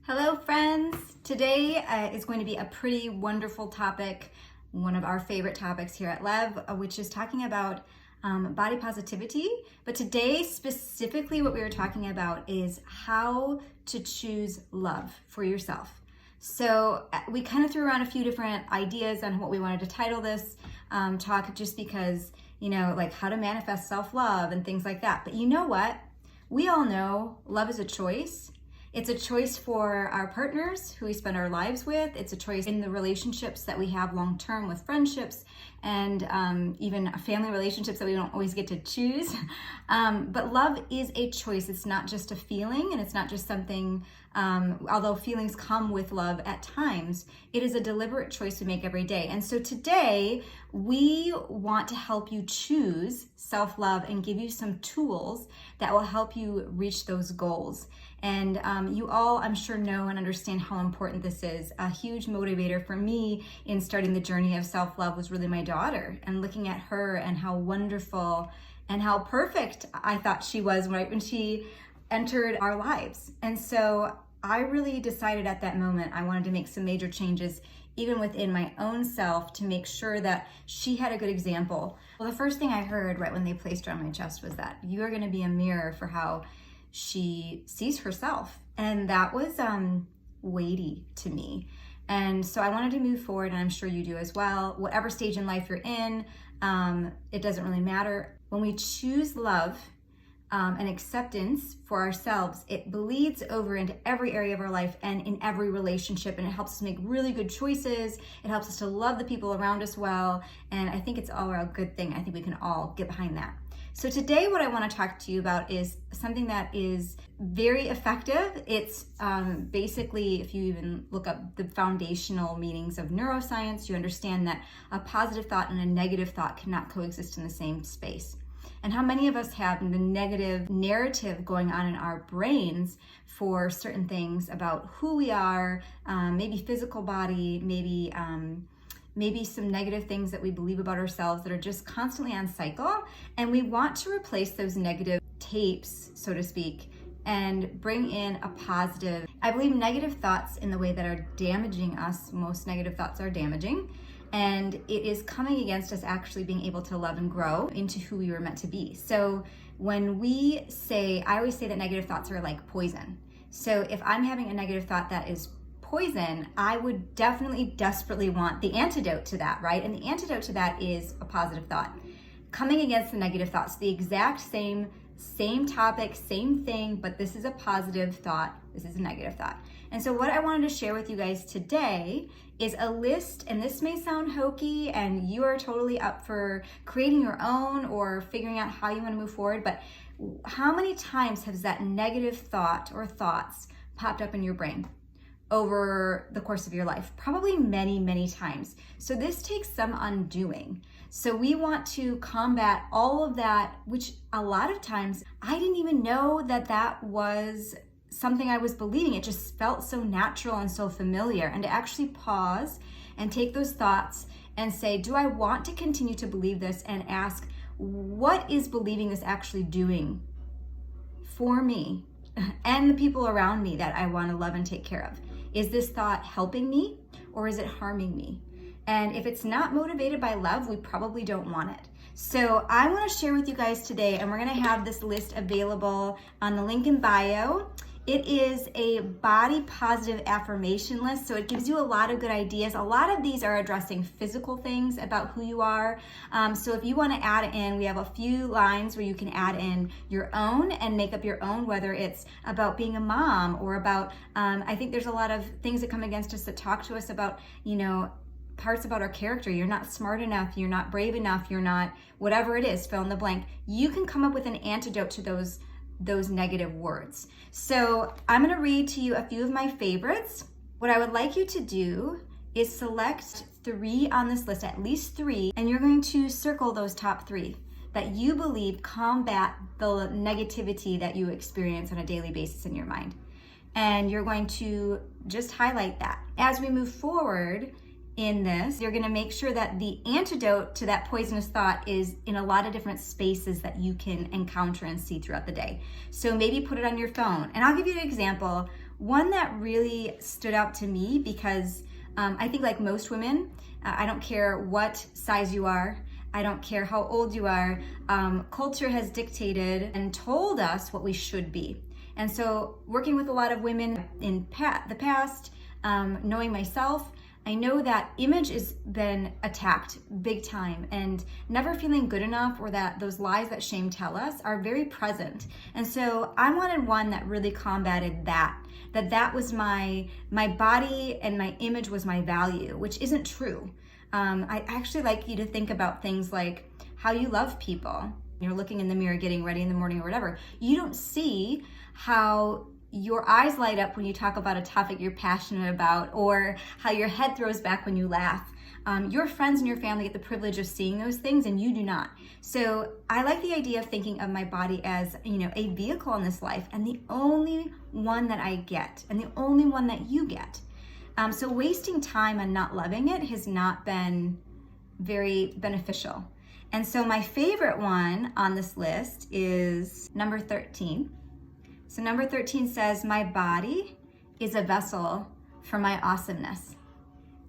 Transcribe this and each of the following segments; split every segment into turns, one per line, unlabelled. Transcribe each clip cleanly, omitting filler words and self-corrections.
Hello friends! Today is going to be a pretty wonderful topic, one of our favorite topics here at Lev, which is talking about body positivity. But today specifically what we are talking about is how to choose love for yourself. So we kind of threw around a few different ideas on what we wanted to title this talk, just because, like how to manifest self-love and things like that. But you know what? We all know love is a choice. It's a choice for our partners who we spend our lives with. It's a choice in the relationships that we have long-term with friendships and even family relationships that we don't always get to choose. But love is a choice. It's not just a feeling, and it's not just something, although feelings come with love at times, it is a deliberate choice we make every day. And so today we want to help you choose self-love and give you some tools that will help you reach those goals. And you all, I'm sure, know and understand how important this is. A huge motivator for me in starting the journey of self-love was really my daughter, and looking at her and how wonderful and how perfect I thought she was right when she entered our lives. And so I really decided at that moment I wanted to make some major changes even within my own self to make sure that she had a good example. Well, the first thing I heard right when they placed her on my chest was that you are going to be a mirror for how she sees herself. And that was weighty to me. And so I wanted to move forward, and I'm sure you do as well. Whatever stage in life you're in, it doesn't really matter. When we choose love and acceptance for ourselves, it bleeds over into every area of our life and in every relationship, and it helps us make really good choices. It helps us to love the people around us well, and I think it's all a good thing. I think we can all get behind that. So today what I want to talk to you about is something that is very effective. It's basically, if you even look up the foundational meanings of neuroscience, you understand that a positive thought and a negative thought cannot coexist in the same space. And how many of us have the negative narrative going on in our brains for certain things about who we are, maybe physical body, maybe some negative things that we believe about ourselves that are just constantly on cycle. And we want to replace those negative tapes, so to speak, and bring in a positive. I believe negative thoughts in the way that are damaging us, most negative thoughts are damaging, and it is coming against us actually being able to love and grow into who we were meant to be. So when we say, I always say that negative thoughts are like poison. So if I'm having a negative thought that is poison, I would definitely desperately want the antidote to that, right? And the antidote to that is a positive thought. Coming against the negative thoughts, the exact same topic, same thing, but this is a positive thought, this is a negative thought. And so what I wanted to share with you guys today is a list, and this may sound hokey and you are totally up for creating your own or figuring out how you want to move forward, but how many times has that negative thought or thoughts popped up in your brain over the course of your life? Probably many, many times. So this takes some undoing. So we want to combat all of that, which a lot of times I didn't even know that was something I was believing. It just felt so natural and so familiar. And to actually pause and take those thoughts and say, do I want to continue to believe this? And ask, what is believing this actually doing for me and the people around me that I want to love and take care of? Is this thought helping me or is it harming me? And if it's not motivated by love, we probably don't want it. So I want to share with you guys today, and we're going to have this list available on the link in bio. It is a body positive affirmation list, so it gives you a lot of good ideas. A lot of these are addressing physical things about who you are. So if you want to add in, we have a few lines where you can add in your own and make up your own, whether it's about being a mom or about, I think there's a lot of things that come against us that talk to us about, parts about our character. You're not smart enough, you're not brave enough, you're not, whatever it is, fill in the blank. You can come up with an antidote to those negative words. So I'm going to read to you a few of my favorites. What I would like you to do is select 3 on this list, at least 3, and you're going to circle those top 3 that you believe combat the negativity that you experience on a daily basis in your mind. And you're going to just highlight that. As we move forward in this, you're going to make sure that the antidote to that poisonous thought is in a lot of different spaces that you can encounter and see throughout the day. So maybe put it on your phone. And I'll give you an example. one that really stood out to me because I think like most women, I don't care what size you are, I don't care how old you are, culture has dictated and told us what we should be. And so working with a lot of women in the past, knowing myself, I know that image has been attacked big time, and never feeling good enough, or that those lies that shame tell us are very present. And so I wanted one that really combated that was my body and my image was my value, which isn't true. I actually like you to think about things like how you love people. You're looking in the mirror, getting ready in the morning or whatever. You don't see how your eyes light up when you talk about a topic you're passionate about, or how your head throws back when you laugh. Your friends and your family get the privilege of seeing those things, and you do not. So I like the idea of thinking of my body as, a vehicle in this life, and the only one that I get, and the only one that you get. So wasting time on not loving it has not been very beneficial. And so my favorite one on this list is number 13. So number 13 says, my body is a vessel for my awesomeness.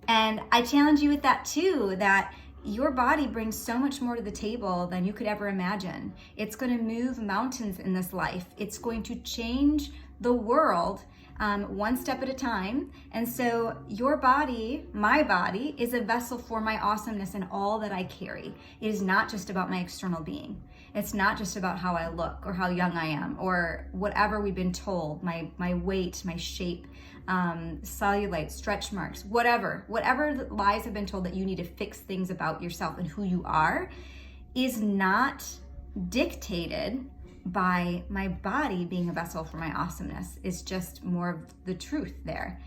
And I challenge you with that too, that your body brings so much more to the table than you could ever imagine. It's going to move mountains in this life. It's going to change the world one step at a time. And so your body, my body, is a vessel for my awesomeness and all that I carry. It is not just about my external being. It's not just about how I look or how young I am or whatever we've been told, my weight, my shape, cellulite, stretch marks, whatever lies have been told that you need to fix things about yourself and who you are is not dictated by my body being a vessel for my awesomeness. It's just more of the truth there.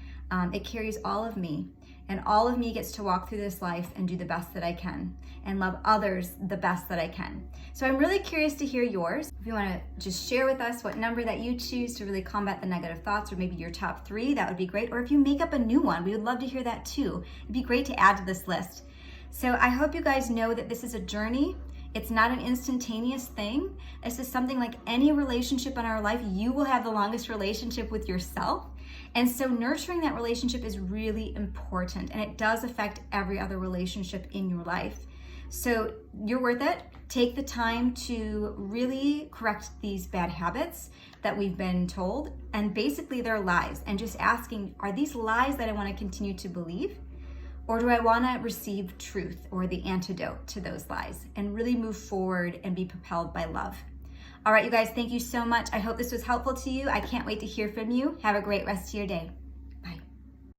It carries all of me, and all of me gets to walk through this life and do the best that I can and love others the best that I can. So I'm really curious to hear yours. If you want to just share with us what number that you choose to really combat the negative thoughts, or maybe your top 3, that would be great. Or if you make up a new one, we would love to hear that too. It'd be great to add to this list. So I hope you guys know that this is a journey. It's not an instantaneous thing. This is something like any relationship in our life. You will have the longest relationship with yourself. And so nurturing that relationship is really important, and it does affect every other relationship in your life. So you're worth it. Take the time to really correct these bad habits that we've been told, and basically they're lies, and just asking, are these lies that I want to continue to believe? Or do I want to receive truth or the antidote to those lies and really move forward and be propelled by love? All right, you guys, thank you so much. I hope this was helpful to you. I can't wait to hear from you. Have a great rest of your day.